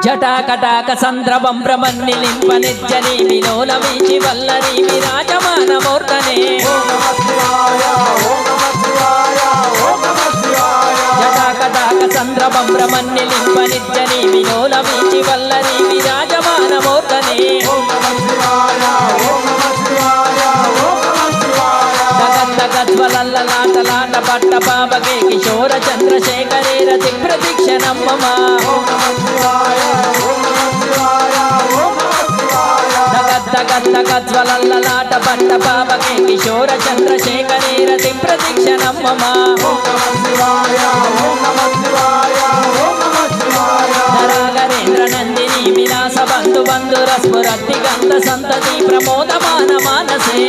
జటాకటాక సంద్రవం బ్రహ్మన్నిలింపనిత్యని విలోల వీచి వల్లరి విరాజమానమూర్తనే జటాకటాక సంద్రవం బ్రహ్మన్నిలింపనిత్యని విలోల వీచి వల్లరి విరాజమానమూర్తనే గద్వలల్లలాటలాట పట్ట పాపకే కిశోర చంద్రశేఖరే రతి ప్రదీక్షణమ్మ గద్వలల్లలాట పట్ట పాపకే కిశోర చంద్రశేఖరే రతి ప్రదీక్షణమ్మ నరాగరేంద్ర నందిని విలాస బంధు బంధుర స్ఫురతి గంధ సంతతి ప్రమోదమాన మానసే